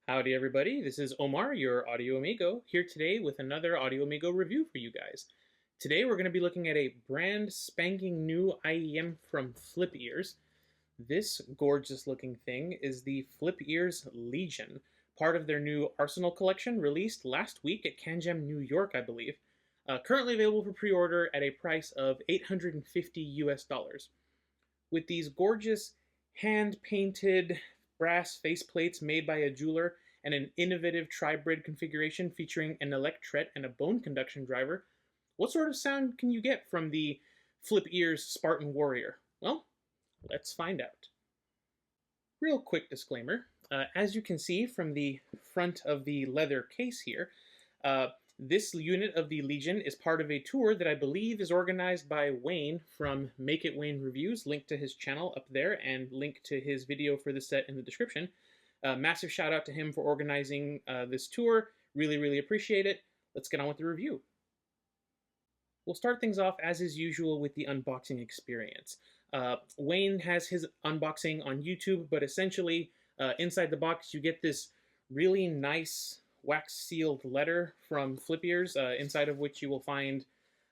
Howdy everybody, this is Omar, your Audio Amigo, here today with another Audio Amigo review for you guys. Today we're going to be looking at a brand spanking new IEM from FlipEars. This gorgeous looking thing is the FlipEars Legion, part of their new Arsenal collection released last week at CanJam, New York, I believe. Currently available for pre-order at a price of $850 US. With these gorgeous hand-painted brass faceplates made by a jeweler and an innovative tri-brid configuration featuring an electret and a bone conduction driver, what sort of sound can you get from the FlipEars Spartan Warrior? Well, let's find out. Real quick disclaimer, as you can see from the front of the leather case here, this unit of the Legion is part of a tour that I believe is organized by Wayne from MakeItWain Reviews, link to his channel up there and link to his video for this set in the description. Massive shout out to him for organizing this tour. Really appreciate it. Let's get on with the review. We'll start things off as is usual with the unboxing experience. Wayne has his unboxing on YouTube, but essentially inside the box you get this really nice wax-sealed letter from FlipEars, inside of which you will find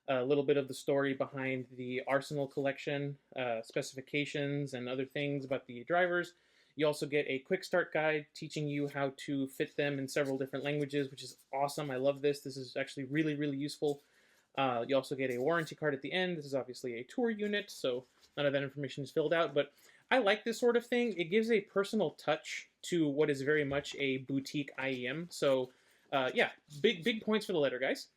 a little bit of the story behind the Arsenal collection, specifications and other things about the drivers. You also get a quick start guide teaching you how to fit them in several different languages, which is awesome. I love this. This is actually really useful. You also get a warranty card at the end. This is obviously a tour unit, so none of that information is filled out, but I like this sort of thing. It gives a personal touch to what is very much a boutique IEM. So yeah, big points for the letter, guys.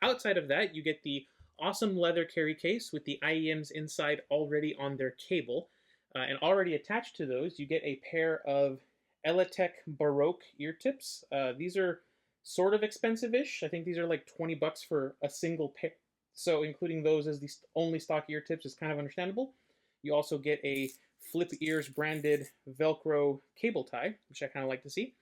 Outside of that, you get the awesome leather carry case with the IEMs inside already on their cable. And already attached to those, you get a pair of Eletech Baroque ear tips. These are sort of expensive-ish. I think these are like 20 bucks for a single pair. So including those as the only stock ear tips is kind of understandable. You also get a FlipEars branded Velcro cable tie, which I kind of like to see.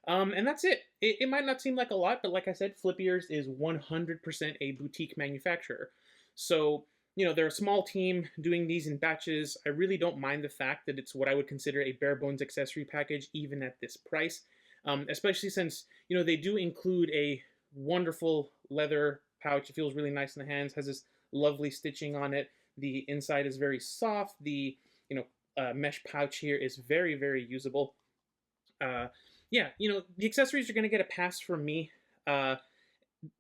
And that's it. It might not seem like a lot, but like I said, FlipEars is 100% a boutique manufacturer. So, you know, they're a small team doing these in batches. I really don't mind the fact that it's what I would consider a bare bones accessory package, even at this price. Especially since, you know, they do include a wonderful leather pouch. It feels really nice in the hands, has this lovely stitching on it. The inside is very soft. The mesh pouch here is very usable. Yeah, you know, the accessories are going to get a pass from me,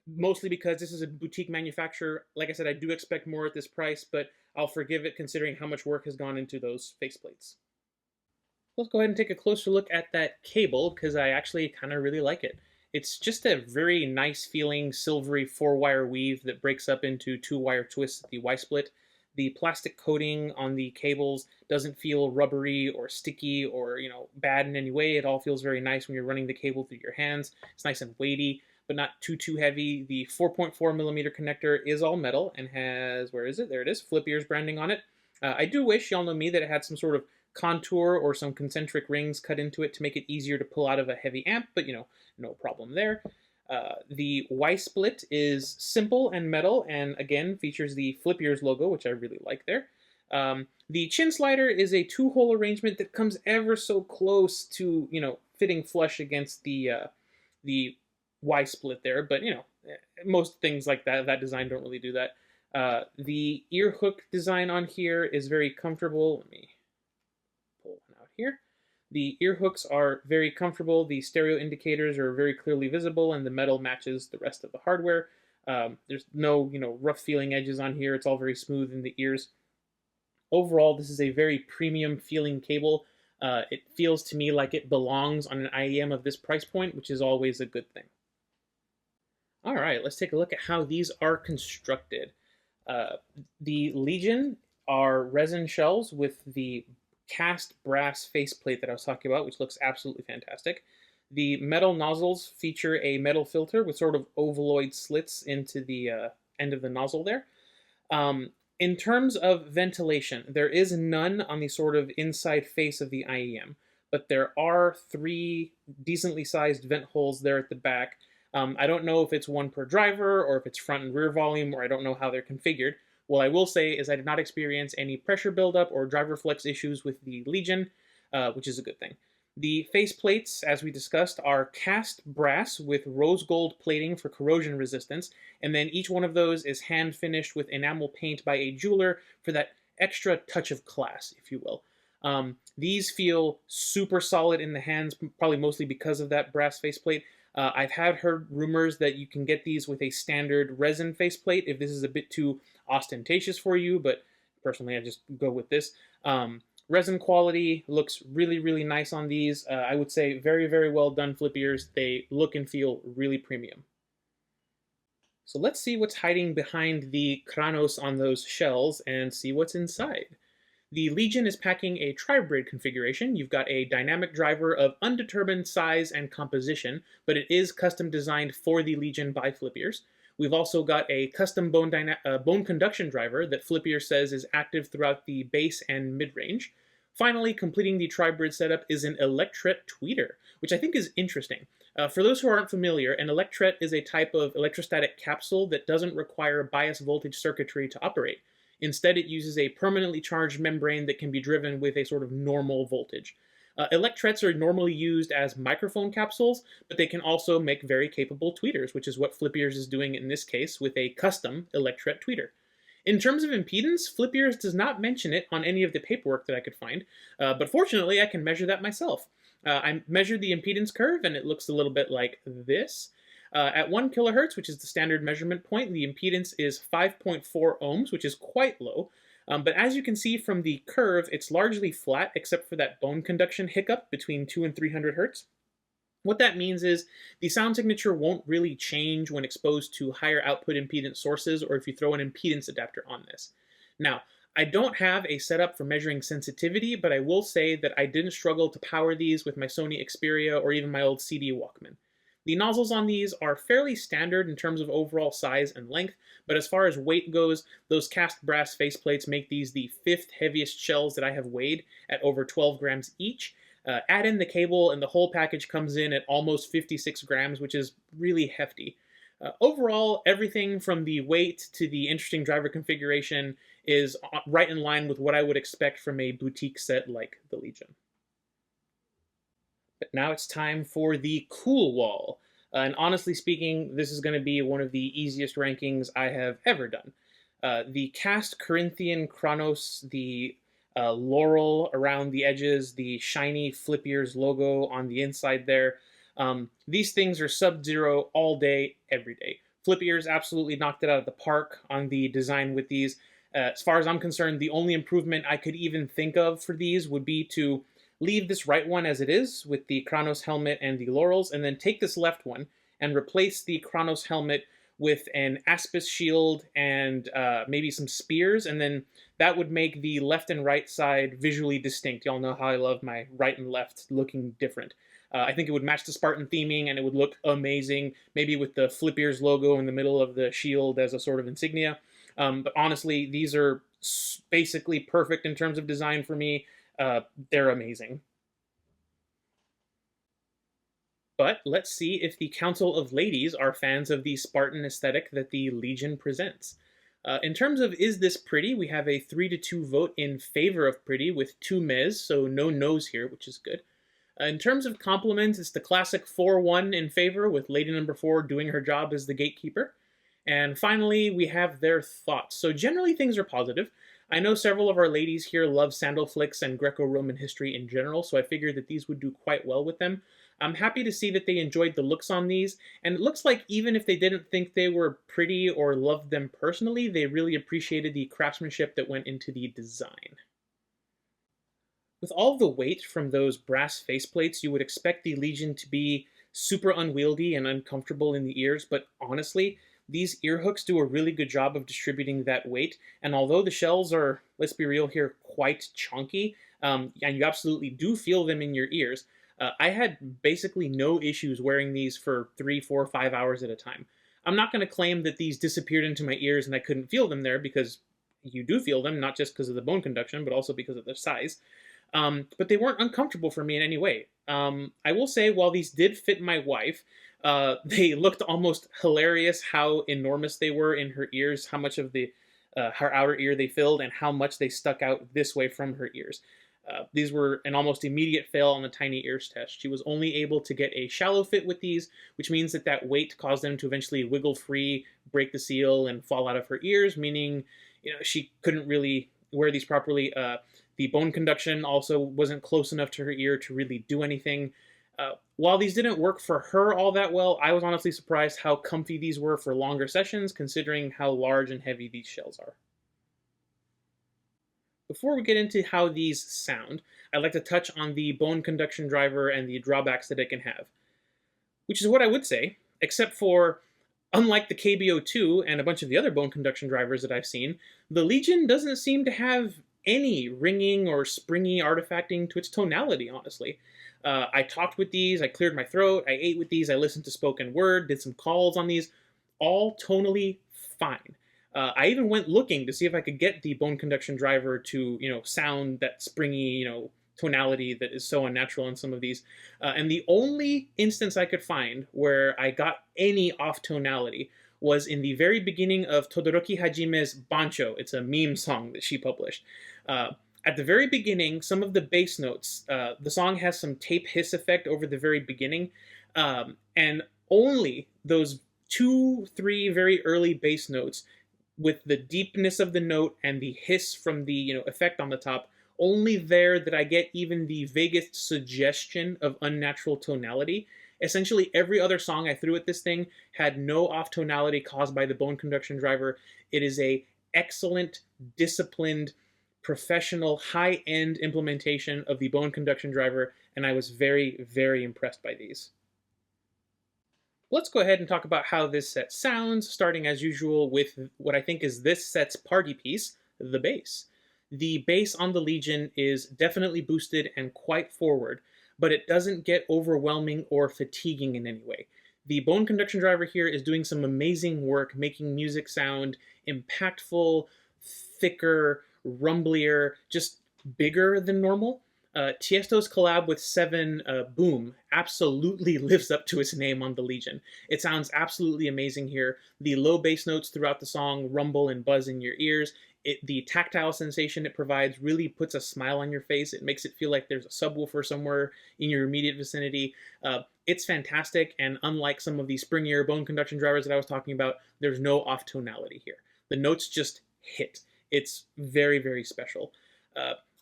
mostly because this is a boutique manufacturer. Like I said, I do expect more at this price, but I'll forgive it considering how much work has gone into those faceplates. Let's go ahead and take a closer look at that cable, because I actually kind of really like it. It's just a very nice feeling silvery 4-wire weave that breaks up into 2-wire twists at the Y-split. The plastic coating on the cables doesn't feel rubbery or sticky or, you know, bad in any way. It all feels very nice when you're running the cable through your hands. It's nice and weighty, but not too heavy. The 4.4 millimeter connector is all metal and has, where is it? There it is, FlipEars branding on it. I do wish, y'all know me, that it had some sort of contour or some concentric rings cut into it to make it easier to pull out of a heavy amp, but, you know, no problem there. The Y-split is simple and metal, and again features the FlipEars logo, which I really like there. The chin slider is a 2-hole arrangement that comes ever so close to, you know, fitting flush against the Y-split there, but, you know, most things like that design don't really do that. The ear hook design on here is very comfortable. Let me pull one out here. The ear hooks are very comfortable, the stereo indicators are very clearly visible, and the metal matches the rest of the hardware. There's no, you know, rough feeling edges on here. It's all very smooth in the ears. Overall, this is a very premium feeling cable. It feels to me like it belongs on an IEM of this price point, which is always a good thing. All right, let's take a look at how these are constructed. The Legion are resin shells with the cast brass faceplate that I was talking about, which looks absolutely fantastic. The metal nozzles feature a metal filter with sort of ovaloid slits into the end of the nozzle there. In terms of ventilation, there is none on the sort of inside face of the IEM, but there are 3 decently sized vent holes there at the back. I don't know if it's one per driver or if it's front and rear volume, or I don't know how they're configured. What I will say is I did not experience any pressure buildup or driver flex issues with the Legion, which is a good thing. The face plates, as we discussed, are cast brass with rose gold plating for corrosion resistance, and then each one of those is hand finished with enamel paint by a jeweler for that extra touch of class, if you will. These feel super solid in the hands, probably mostly because of that brass faceplate. I've heard rumors that you can get these with a standard resin faceplate if this is a bit too ostentatious for you, but personally I just go with this. Resin quality looks really, really nice on these. I would say very, very well done FlipEars. They look and feel really premium. So let's see what's hiding behind the Kranos on those shells and see what's inside. The Legion is packing a tri-braid configuration. You've got a dynamic driver of undetermined size and composition, but it is custom designed for the Legion by FlipEars. We've also got a custom bone conduction driver that FlipEars says is active throughout the bass and mid-range. Finally, completing the tri-braid setup is an electret tweeter, which I think is interesting. For those who aren't familiar, an electret is a type of electrostatic capsule that doesn't require bias voltage circuitry to operate. Instead, it uses a permanently charged membrane that can be driven with a sort of normal voltage. Electrets are normally used as microphone capsules, but they can also make very capable tweeters, which is what FlipEars is doing in this case with a custom electret tweeter. In terms of impedance, FlipEars does not mention it on any of the paperwork that I could find, but fortunately I can measure that myself. I measured the impedance curve and it looks a little bit like this. At 1 kilohertz, which is the standard measurement point, the impedance is 5.4 ohms, which is quite low. But as you can see from the curve, it's largely flat except for that bone conduction hiccup between 2 and 300 hertz. What that means is the sound signature won't really change when exposed to higher output impedance sources or if you throw an impedance adapter on this. Now, I don't have a setup for measuring sensitivity, but I will say that I didn't struggle to power these with my Sony Xperia or even my old CD Walkman. The nozzles on these are fairly standard in terms of overall size and length, but as far as weight goes, those cast brass faceplates make these the 5th heaviest shells that I have weighed at over 12 grams each. Add in the cable and the whole package comes in at almost 56 grams, which is really hefty. Overall, everything from the weight to the interesting driver configuration is right in line with what I would expect from a boutique set like the Legion. But now it's time for the cool wall. And honestly speaking, this is going to be one of the easiest rankings I have ever done. The cast Corinthian Kronos, the laurel around the edges, the shiny FlipEars logo on the inside there. These things are sub-zero all day, every day. FlipEars absolutely knocked it out of the park on the design with these. As far as I'm concerned, the only improvement I could even think of for these would be to leave this right one as it is with the Kronos helmet and the laurels, and then take this left one and replace the Kronos helmet with an Aspis shield and maybe some spears, and then that would make the left and right side visually distinct. Y'all know how I love my right and left looking different. I think it would match the Spartan theming and it would look amazing, maybe with the FlipEars logo in the middle of the shield as a sort of insignia. But honestly, these are basically perfect in terms of design for me. They're amazing. But let's see if the Council of Ladies are fans of the Spartan aesthetic that the Legion presents. In terms of is this pretty, we have a 3-2 vote in favor of pretty with 2 mes, so no no's here, which is good. In terms of compliments, it's the classic 4-1 in favor, with lady number 4 doing her job as the gatekeeper. And finally, we have their thoughts. So generally things are positive. I know several of our ladies here love sandal flicks and Greco-Roman history in general, so I figured that these would do quite well with them. I'm happy to see that they enjoyed the looks on these, and it looks like even if they didn't think they were pretty or loved them personally, they really appreciated the craftsmanship that went into the design. With all the weight from those brass faceplates, you would expect the Legion to be super unwieldy and uncomfortable in the ears, but honestly, these ear hooks do a really good job of distributing that weight, and although the shells are, let's be real here, quite chunky, and you absolutely do feel them in your ears, I had basically no issues wearing these for 3, 4, 5 hours at a time. I'm not going to claim that these disappeared into my ears and I couldn't feel them there, because you do feel them, not just because of the bone conduction, but also because of their size. But they weren't uncomfortable for me in any way. I will say, while these did fit my wife, they looked almost hilarious how enormous they were in her ears, how much of her outer ear they filled, and how much they stuck out this way from her ears. These were an almost immediate fail on the tiny ears test. She was only able to get a shallow fit with these, which means that that weight caused them to eventually wiggle free, break the seal, and fall out of her ears, meaning she couldn't really wear these properly. The bone conduction also wasn't close enough to her ear to really do anything. While these didn't work for her all that well, I was honestly surprised how comfy these were for longer sessions, considering how large and heavy these shells are. Before we get into how these sound, I'd like to touch on the bone conduction driver and the drawbacks that it can have. Which is what I would say, except for, unlike the KBO2 and a bunch of the other bone conduction drivers that I've seen, the Legion doesn't seem to have any ringing or springy artifacting to its tonality, honestly. I talked with these, I cleared my throat, I ate with these, I listened to spoken word, did some calls on these, all tonally fine. I even went looking to see if I could get the bone conduction driver to, sound that springy, tonality that is so unnatural in some of these. And the only instance I could find where I got any off tonality was in the very beginning of Todoroki Hajime's Bancho. It's a meme song that she published. At the very beginning, some of the bass notes, the song has some tape hiss effect over the very beginning, and only those 2-3 very early bass notes with the deepness of the note and the hiss from the effect on the top, only there did I get even the vaguest suggestion of unnatural tonality. Essentially every other song I threw at this thing had no off tonality caused by the bone conduction driver. It is a excellent, disciplined, professional, high-end implementation of the bone conduction driver, and I was very, very impressed by these. Let's go ahead and talk about how this set sounds, starting as usual with what I think is this set's party piece, the bass. The bass on the Legion is definitely boosted and quite forward, but it doesn't get overwhelming or fatiguing in any way. The bone conduction driver here is doing some amazing work making music sound impactful, thicker, rumblier, just bigger than normal. Tiesto's collab with Seven, Boom, absolutely lives up to its name on the Legion. It sounds absolutely amazing here. The low bass notes throughout the song rumble and buzz in your ears. The tactile sensation it provides really puts a smile on your face. It makes it feel like there's a subwoofer somewhere in your immediate vicinity. It's fantastic, and unlike some of the springier bone conduction drivers that I was talking about, there's no off tonality here. The notes just hit. It's very, very special.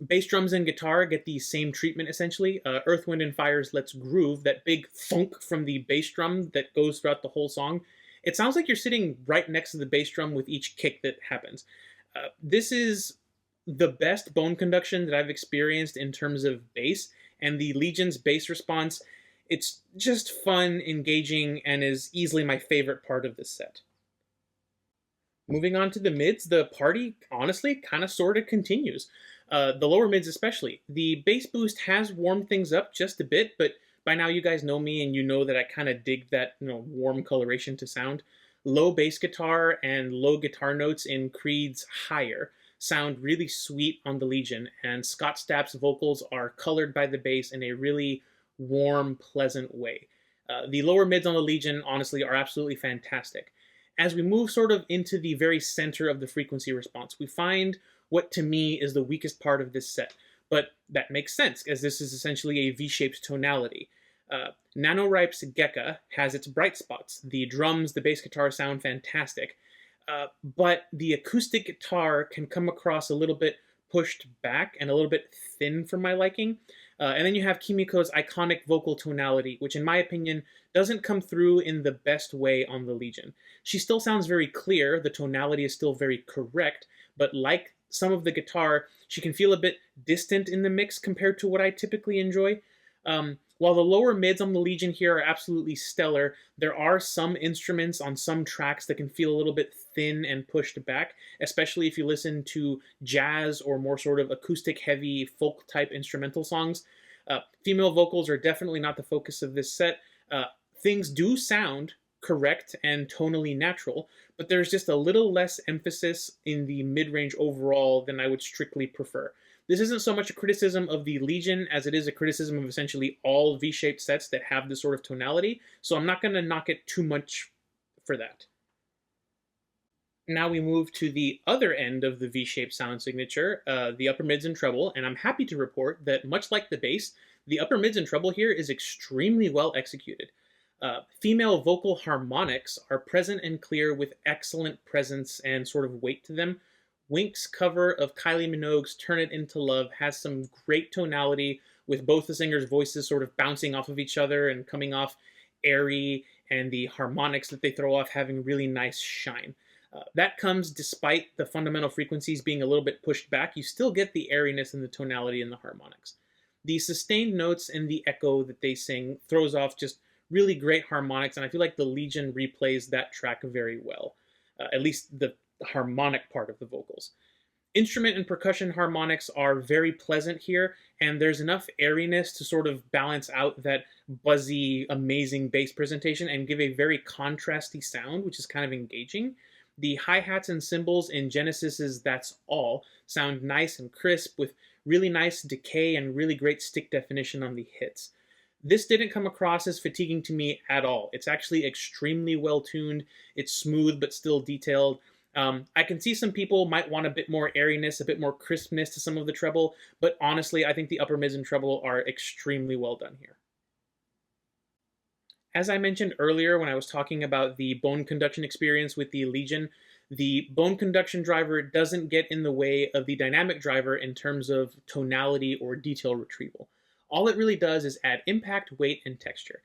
Bass drums and guitar get the same treatment, essentially. Earth, Wind & Fire's Let's Groove, that big thunk from the bass drum that goes throughout the whole song, it sounds like you're sitting right next to the bass drum with each kick that happens. This is the best bone conduction that I've experienced in terms of bass, and the Legion's bass response, it's just fun, engaging, and is easily my favorite part of this set. Moving on to the mids, the party honestly kind of sort of continues. The lower mids especially. The bass boost has warmed things up just a bit, but by now you guys know me and you know that I kind of dig that warm coloration to sound. Low bass guitar and low guitar notes in Creed's Higher sound really sweet on the Legion, and Scott Stapp's vocals are colored by the bass in a really warm, pleasant way. The lower mids on the Legion honestly are absolutely fantastic. As we move sort of into the very center of the frequency response, we find what to me is the weakest part of this set, but that makes sense as this is essentially a V-shaped tonality. NaNoWriMo's Gekka has its bright spots. The drums, the bass guitar sound fantastic, but the acoustic guitar can come across a little bit pushed back and a little bit thin for my liking. And then you have Kimiko's iconic vocal tonality, which in my opinion doesn't come through in the best way on the Legion. She still sounds very clear, the tonality is still very correct, but like some of the guitar, she can feel a bit distant in the mix compared to what I typically enjoy. While the lower mids on the Legion here are absolutely stellar, there are some instruments on some tracks that can feel a little bit thin and pushed back, especially if you listen to jazz or more sort of acoustic-heavy folk-type instrumental songs. Female vocals are definitely not the focus of this set. Things do sound correct and tonally natural, but there's just a little less emphasis in the mid-range overall than I would strictly prefer. This isn't so much a criticism of the Legion as it is a criticism of essentially all V-shaped sets that have this sort of tonality, so I'm not going to knock it too much for that. Now we move to the other end of the V-shaped sound signature, the upper mids and treble, and I'm happy to report that much like the bass, the upper mids and treble here is extremely well executed. Female vocal harmonics are present and clear with excellent presence and sort of weight to them. Wink's cover of Kylie Minogue's Turn It Into Love has some great tonality with both the singers' voices sort of bouncing off of each other and coming off airy, and the harmonics that they throw off having really nice shine. That comes despite the fundamental frequencies being a little bit pushed back. You still get the airiness and the tonality in the harmonics. The sustained notes and the echo that they sing throws off just really great harmonics, and I feel like the Legion replays that track very well, at least the harmonic part of the vocals. Instrument and percussion harmonics are very pleasant here, and there's enough airiness to sort of balance out that buzzy, amazing bass presentation and give a very contrasty sound, which is kind of engaging. The hi-hats and cymbals in Genesis's That's All sound nice and crisp with really nice decay and really great stick definition on the hits. This didn't come across as fatiguing to me at all. It's actually extremely well tuned, it's smooth but still detailed. I can see some people might want a bit more airiness, a bit more crispness to some of the treble, but honestly, I think the upper mids and treble are extremely well done here. As I mentioned earlier when I was talking about the bone conduction experience with the Legion, the bone conduction driver doesn't get in the way of the dynamic driver in terms of tonality or detail retrieval. All it really does is add impact, weight, and texture.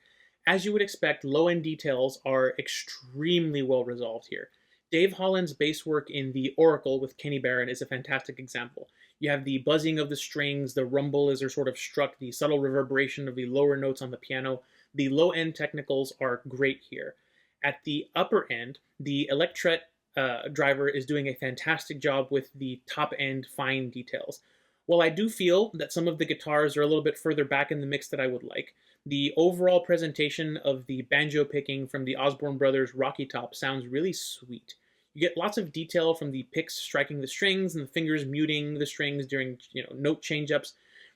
As you would expect, low-end details are extremely well resolved here. Dave Holland's bass work in The Oracle with Kenny Barron is a fantastic example. You have the buzzing of the strings, the rumble as they're sort of struck, the subtle reverberation of the lower notes on the piano. The low-end technicals are great here. At the upper end, the Electret driver is doing a fantastic job with the top-end fine details. While I do feel that some of the guitars are a little bit further back in the mix than I would like, the overall presentation of the banjo picking from the Osborne Brothers Rocky Top sounds really sweet. You get lots of detail from the picks striking the strings and the fingers muting the strings during note change-ups.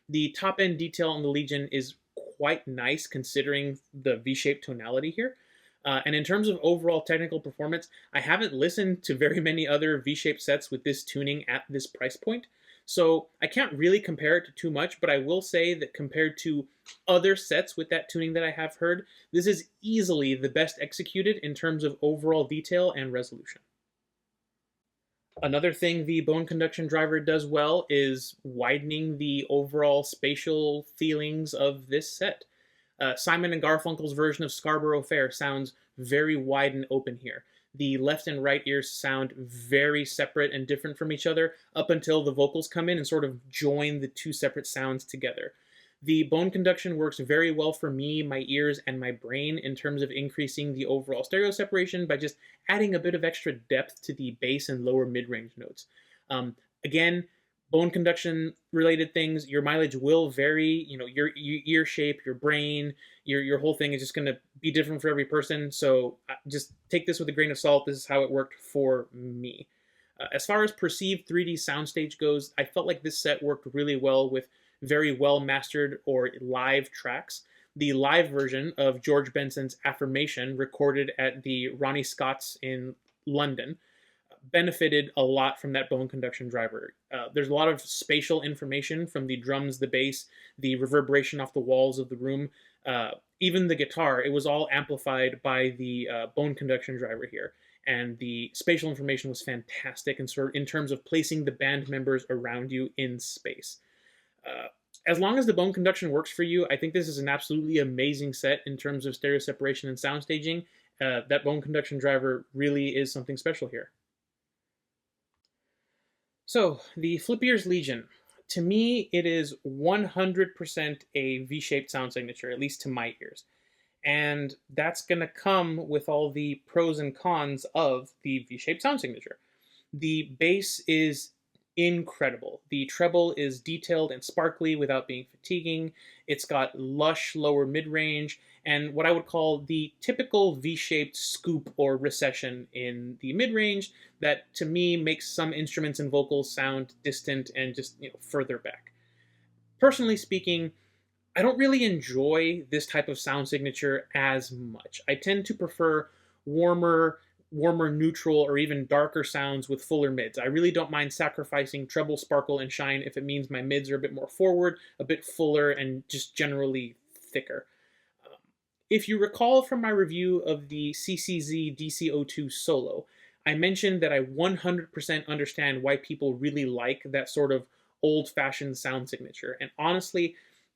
The top-end detail on the Legion is quite nice considering the V-shaped tonality here. And in terms of overall technical performance, I haven't listened to very many other V-shaped sets with this tuning at this price point. So I can't really compare it to too much, but I will say that compared to other sets with that tuning that I have heard, this is easily the best executed in terms of overall detail and resolution. Another thing the bone conduction driver does well is widening the overall spatial feelings of this set. Simon and Garfunkel's version of Scarborough Fair sounds very wide and open here. The left and right ears sound very separate and different from each other up until the vocals come in and sort of join the two separate sounds together. The bone conduction works very well for me, my ears, and my brain in terms of increasing the overall stereo separation by just adding a bit of extra depth to the bass and lower mid-range notes. Again, bone conduction related things, your mileage will vary. Your ear shape, your brain, your whole thing is just going to be different for every person. So just take this with a grain of salt. This is how it worked for me. As far as perceived 3D soundstage goes, I felt like this set worked really well with very well mastered or live tracks. The live version of George Benson's Affirmation, recorded at the Ronnie Scott's in London, benefited a lot from that bone conduction driver. There's a lot of spatial information from the drums, the bass, the reverberation off the walls of the room, even the guitar. It was all amplified by the bone conduction driver here. And the spatial information was fantastic in terms of placing the band members around you in space. As long as the bone conduction works for you, I think this is an absolutely amazing set in terms of stereo separation and sound staging. That bone conduction driver really is something special here. So, the FlipEars Legion. To me, it is 100% a V-shaped sound signature, at least to my ears. And that's going to come with all the pros and cons of the V-shaped sound signature. The bass is incredible. The treble is detailed and sparkly without being fatiguing. It's got lush lower mid-range and what I would call the typical V-shaped scoop or recession in the mid-range that to me makes some instruments and vocals sound distant and just further back. Personally speaking, I don't really enjoy this type of sound signature as much. I tend to prefer warmer, warmer neutral or even darker sounds with fuller mids. I really don't mind sacrificing treble, sparkle, and shine if it means my mids are a bit more forward, a bit fuller, and just generally thicker. If you recall from my review of the CCZ DC-02 Solo, I mentioned that I 100% understand why people really like that sort of old-fashioned sound signature, and honestly,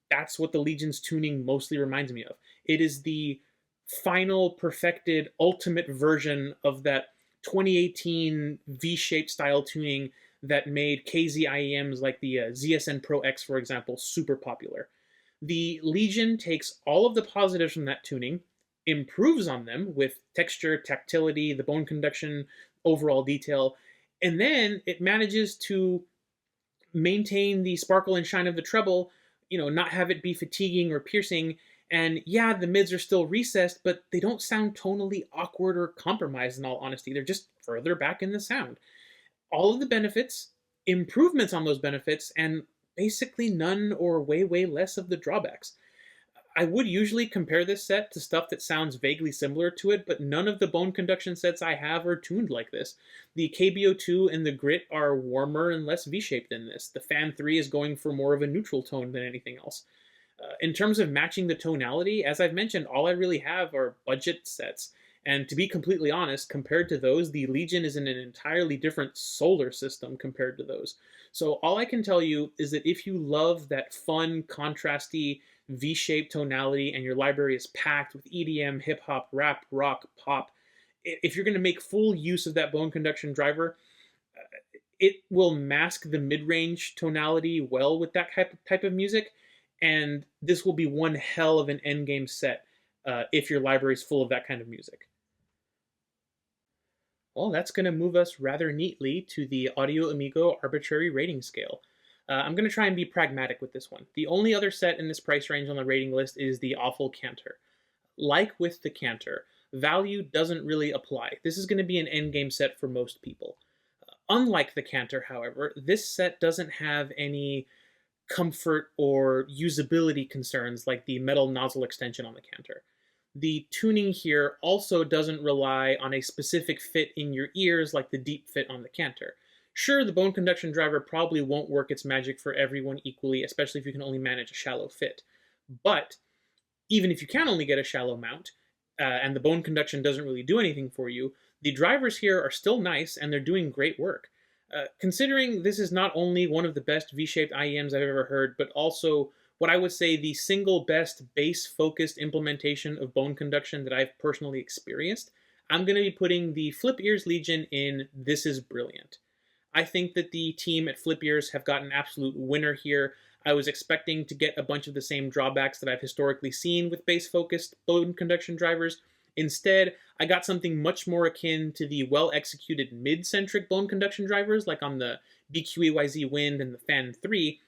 that's what the Legion's tuning mostly reminds me of. It is the final, perfected, ultimate version of that 2018 V-shaped style tuning that made KZ IEMs like the ZSN Pro X, for example, super popular. The Legion takes all of the positives from that tuning, improves on them with texture, tactility, the bone conduction, overall detail, and then it manages to maintain the sparkle and shine of the treble, not have it be fatiguing or piercing. And yeah, the mids are still recessed, but they don't sound tonally awkward or compromised, in all honesty. They're just further back in the sound. All of the benefits, improvements on those benefits, and basically none or way, way less of the drawbacks. I would usually compare this set to stuff that sounds vaguely similar to it, but none of the bone conduction sets I have are tuned like this. The KBO2 and the Grit are warmer and less V-shaped than this. The Fan 3 is going for more of a neutral tone than anything else. In terms of matching the tonality, as I've mentioned, all I really have are budget sets. And to be completely honest, compared to those, the Legion is in an entirely different solar system compared to those. So all I can tell you is that if you love that fun, contrasty, V-shaped tonality and your library is packed with EDM, hip-hop, rap, rock, pop, if you're going to make full use of that bone conduction driver, it will mask the mid-range tonality well with that type of music, and this will be one hell of an endgame set if your library is full of that kind of music. Well, that's going to move us rather neatly to the Audio Amigo Arbitrary rating scale. I'm going to try and be pragmatic with this one. The only other set in this price range on the rating list is the Aful Cantor. Like with the Cantor, value doesn't really apply. This is going to be an endgame set for most people. Unlike the Cantor, however, this set doesn't have any comfort or usability concerns like the metal nozzle extension on the Cantor. The tuning here also doesn't rely on a specific fit in your ears like the deep fit on the Cantor. Sure, the bone conduction driver probably won't work its magic for everyone equally, especially if you can only manage a shallow fit. But even if you can only get a shallow mount, and the bone conduction doesn't really do anything for you, the drivers here are still nice and they're doing great work. Considering this is not only one of the best V-shaped IEMs I've ever heard, but also what I would say the single best bass-focused implementation of bone conduction that I've personally experienced, I'm going to be putting the FlipEars Legion in This Is Brilliant. I think that the team at FlipEars have got an absolute winner here. I was expecting to get a bunch of the same drawbacks that I've historically seen with bass-focused bone conduction drivers. Instead, I got something much more akin to the well-executed mid-centric bone conduction drivers like on the BQEYZ Wind and the Fan 3,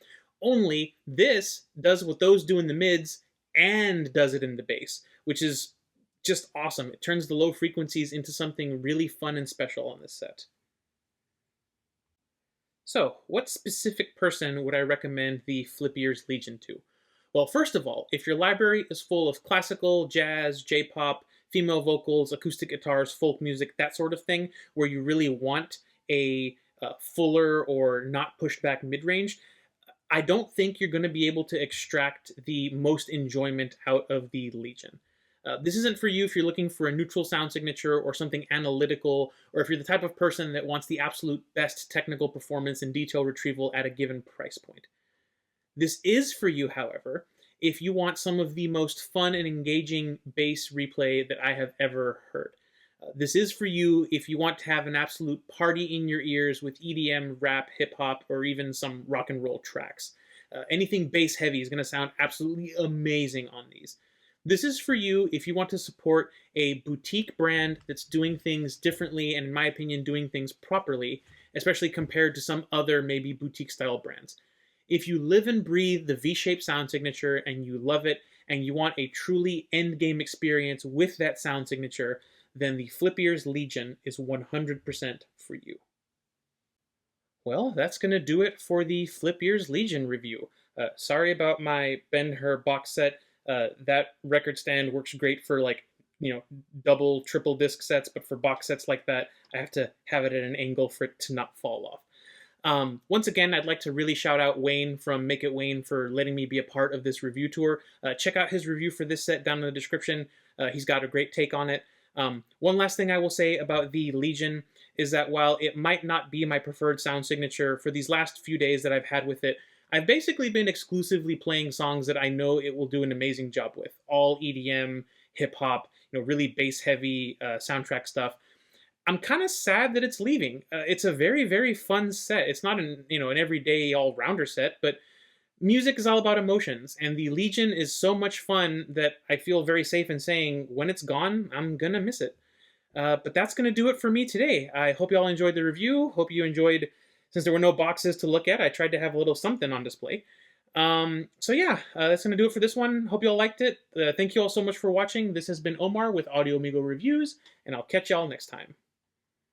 only this does what those do in the mids and does it in the bass, which is just awesome. It turns the low frequencies into something really fun and special on this set. So, what specific person would I recommend the FlipEars Legion to? Well, first of all, if your library is full of classical, jazz, J-pop, female vocals, acoustic guitars, folk music, that sort of thing, where you really want a fuller or not pushed back mid-range, I don't think you're going to be able to extract the most enjoyment out of the Legion. This isn't for you if you're looking for a neutral sound signature or something analytical, or if you're the type of person that wants the absolute best technical performance and detail retrieval at a given price point. This is for you, however, if you want some of the most fun and engaging bass replay that I have ever heard. This is for you if you want to have an absolute party in your ears with EDM, rap, hip-hop, or even some rock and roll tracks. Anything bass heavy is going to sound absolutely amazing on these. This is for you if you want to support a boutique brand that's doing things differently and, in my opinion, doing things properly, especially compared to some other maybe boutique-style brands. If you live and breathe the V-shaped sound signature and you love it and you want a truly endgame experience with that sound signature, then the FlipEars Legion is 100% for you. Well, that's going to do it for the FlipEars Legion review. Sorry about my Ben-Hur box set. That record stand works great for like double, triple disc sets, but for box sets like that, I have to have it at an angle for it to not fall off. Once again, I'd like to really shout out Wayne from MakeItWain for letting me be a part of this review tour. Check out his review for this set down in the description. He's got a great take on it. One last thing I will say about the Legion is that while it might not be my preferred sound signature, for these last few days that I've had with it, I've basically been exclusively playing songs that I know it will do an amazing job with. All EDM, hip-hop, really bass-heavy soundtrack stuff. I'm kind of sad that it's leaving. It's a very, very fun set. It's not an everyday all-rounder set, but music is all about emotions, and the Legion is so much fun that I feel very safe in saying when it's gone, I'm gonna miss it. But that's gonna do it for me today. I hope you all enjoyed the review. Hope you enjoyed, since there were no boxes to look at, I tried to have a little something on display. So yeah, that's gonna do it for this one. Hope you all liked it. Thank you all so much for watching. This has been Omar with Audio Amigo Reviews, and I'll catch y'all next time.